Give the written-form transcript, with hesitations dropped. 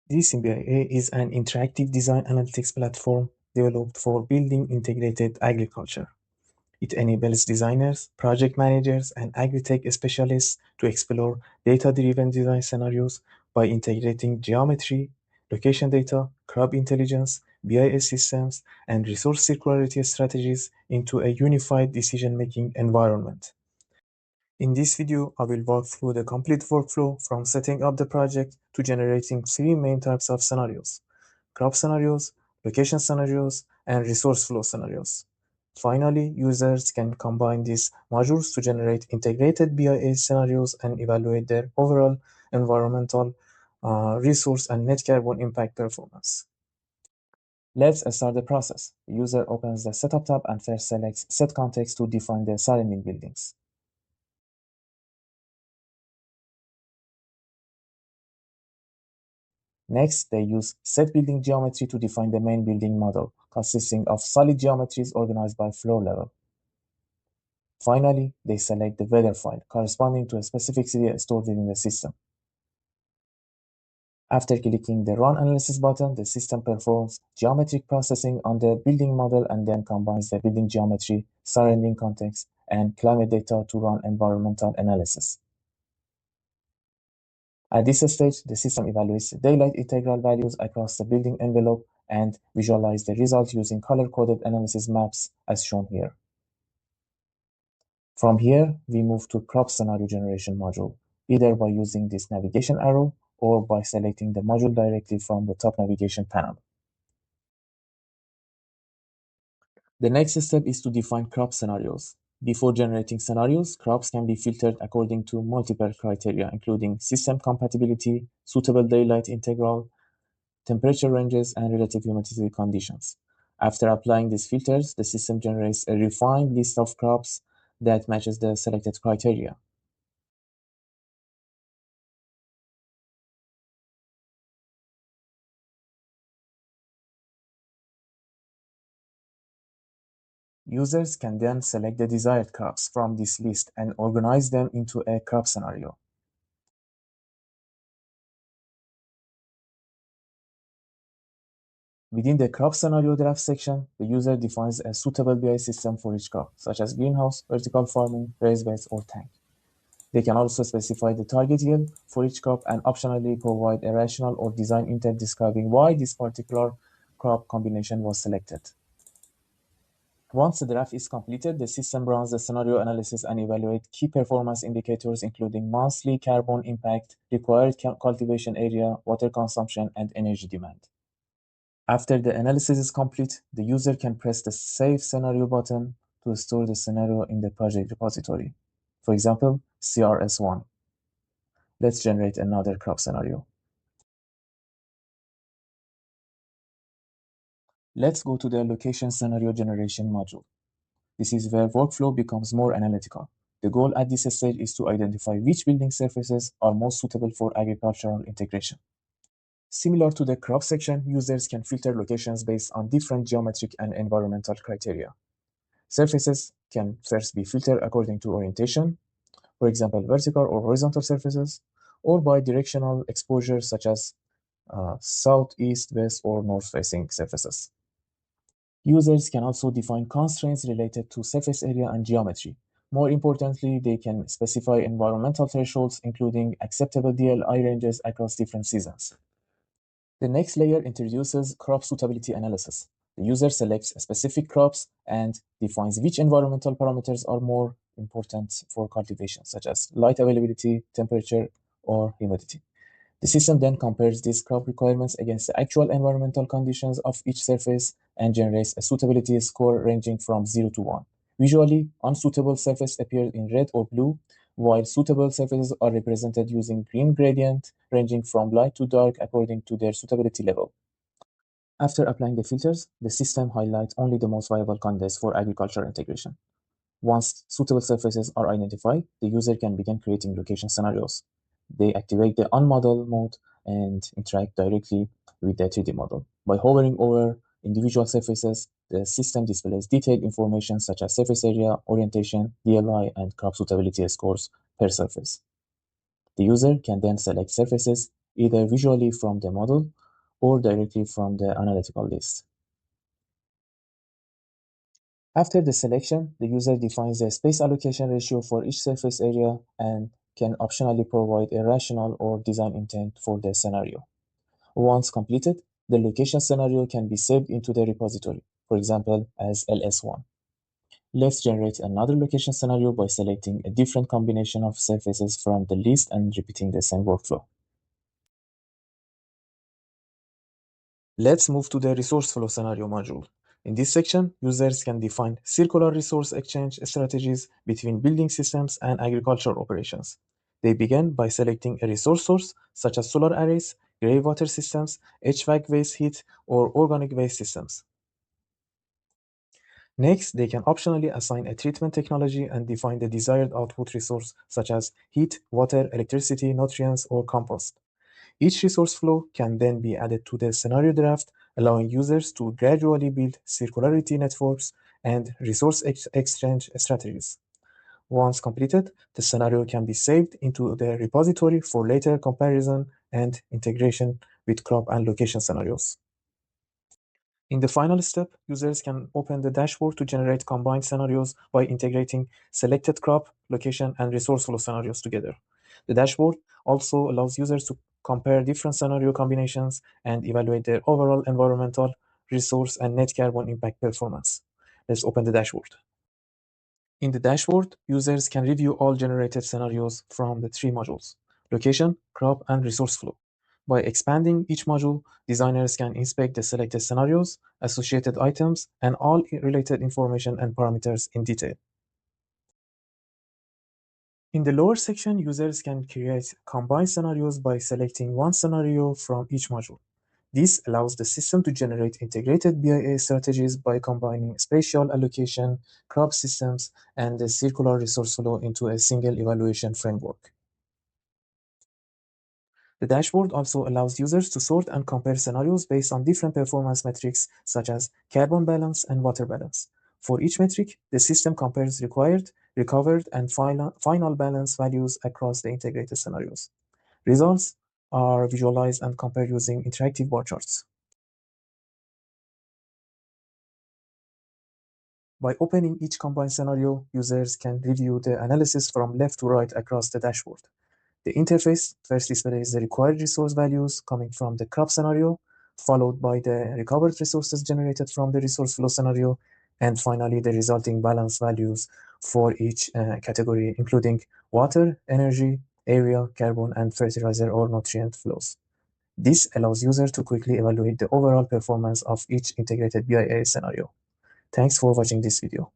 D-SymBIA is an interactive design analytics platform developed for building integrated agriculture. It enables designers, project managers, and agri-tech specialists to explore data-driven design scenarios by integrating geometry, location data, crop intelligence, BIS systems, and resource circularity strategies into a unified decision-making environment. In this video, I will walk through the complete workflow from setting up the project to generating three main types of scenarios: crop scenarios, location scenarios, and resource flow scenarios. Finally, users can combine these modules to generate integrated BIA scenarios and evaluate their overall environmental, resource, and net carbon impact performance. Let's start the process. The user opens the Setup tab and first selects Set Context to define the surrounding buildings. Next, they use Set Building Geometry to define the main building model, consisting of solid geometries organized by floor level. Finally, they select the weather file, corresponding to a specific city stored within the system. After clicking the Run Analysis button, the system performs geometric processing on the building model and then combines the building geometry, surrounding context, and climate data to run environmental analysis. At this stage, the system evaluates the daylight integral values across the building envelope and visualizes the result using color-coded analysis maps as shown here. From here, we move to crop scenario generation module, either by using this navigation arrow or by selecting the module directly from the top navigation panel. The next step is to define crop scenarios. Before generating scenarios, crops can be filtered according to multiple criteria, including system compatibility, suitable daylight integral, temperature ranges, and relative humidity conditions. After applying these filters, the system generates a refined list of crops that matches the selected criteria. Users can then select the desired crops from this list and organize them into a crop scenario. Within the crop scenario draft section, the user defines a suitable BI system for each crop, such as greenhouse, vertical farming, raised beds, or tank. They can also specify the target yield for each crop and optionally provide a rationale or design intent describing why this particular crop combination was selected. Once the draft is completed, the system runs the scenario analysis and evaluates key performance indicators, including monthly carbon impact, required cultivation area, water consumption, and energy demand. After the analysis is complete, the user can press the Save Scenario button to store the scenario in the project repository. For example, CRS1. Let's generate another crop scenario. Let's go to the location scenario generation module. This is where workflow becomes more analytical. The goal at this stage is to identify which building surfaces are most suitable for agricultural integration. Similar to the crop section, users can filter locations based on different geometric and environmental criteria. Surfaces can first be filtered according to orientation, for example, vertical or horizontal surfaces, or by directional exposure such as south, east, west, or north-facing surfaces. Users can also define constraints related to surface area and geometry. More importantly, they can specify environmental thresholds, including acceptable DLI ranges across different seasons. The next layer introduces crop suitability analysis. The user selects specific crops and defines which environmental parameters are more important for cultivation, such as light availability, temperature, or humidity. The system then compares these crop requirements against the actual environmental conditions of each surface and generates a suitability score ranging from 0 to 1. Visually, unsuitable surfaces appear in red or blue, while suitable surfaces are represented using green gradient ranging from light to dark according to their suitability level. After applying the filters, the system highlights only the most viable candidates for agricultural integration. Once suitable surfaces are identified, the user can begin creating location scenarios. They activate the on-model mode and interact directly with the 3D model. By hovering over individual surfaces, the system displays detailed information such as surface area, orientation, DLI, and crop suitability scores per surface. The user can then select surfaces either visually from the model or directly from the analytical list. After the selection, the user defines a space allocation ratio for each surface area and can optionally provide a rationale or design intent for the scenario. Once completed, the location scenario can be saved into the repository, for example, as ls1. Let's generate another location scenario by selecting a different combination of surfaces from the list and repeating the same workflow. Let's move to the resource flow scenario module. In this section, users can define circular resource exchange strategies between building systems and agricultural operations. They begin by selecting a resource source, such as solar arrays, gray water systems, HVAC waste heat, or organic waste systems. Next, they can optionally assign a treatment technology and define the desired output resource, such as heat, water, electricity, nutrients, or compost. Each resource flow can then be added to the scenario draft, allowing users to gradually build circularity networks and resource exchange strategies. Once completed, the scenario can be saved into the repository for later comparison and integration with crop and location scenarios. In the final step, users can open the dashboard to generate combined scenarios by integrating selected crop, location, and resource flow scenarios together. The dashboard also allows users to compare different scenario combinations and evaluate their overall environmental, resource, and net carbon impact performance. Let's open the dashboard. In the dashboard, users can review all generated scenarios from the three modules: location, crop, and resource flow. By expanding each module, designers can inspect the selected scenarios, associated items, and all related information and parameters in detail. In the lower section, users can create combined scenarios by selecting one scenario from each module. This allows the system to generate integrated BIA strategies by combining spatial allocation, crop systems, and the circular resource flow into a single evaluation framework. The dashboard also allows users to sort and compare scenarios based on different performance metrics such as carbon balance and water balance. For each metric, the system compares required, recovered, and final balance values across the integrated scenarios. Results are visualized and compared using interactive bar charts. By opening each combined scenario, users can review the analysis from left to right across the dashboard. The interface first displays the required resource values coming from the crop scenario, followed by the recovered resources generated from the resource flow scenario, and finally the resulting balance values for each category, including water, energy, area, carbon, and fertilizer or nutrient flows. This allows users to quickly evaluate the overall performance of each integrated BIA scenario. Thanks for watching this video.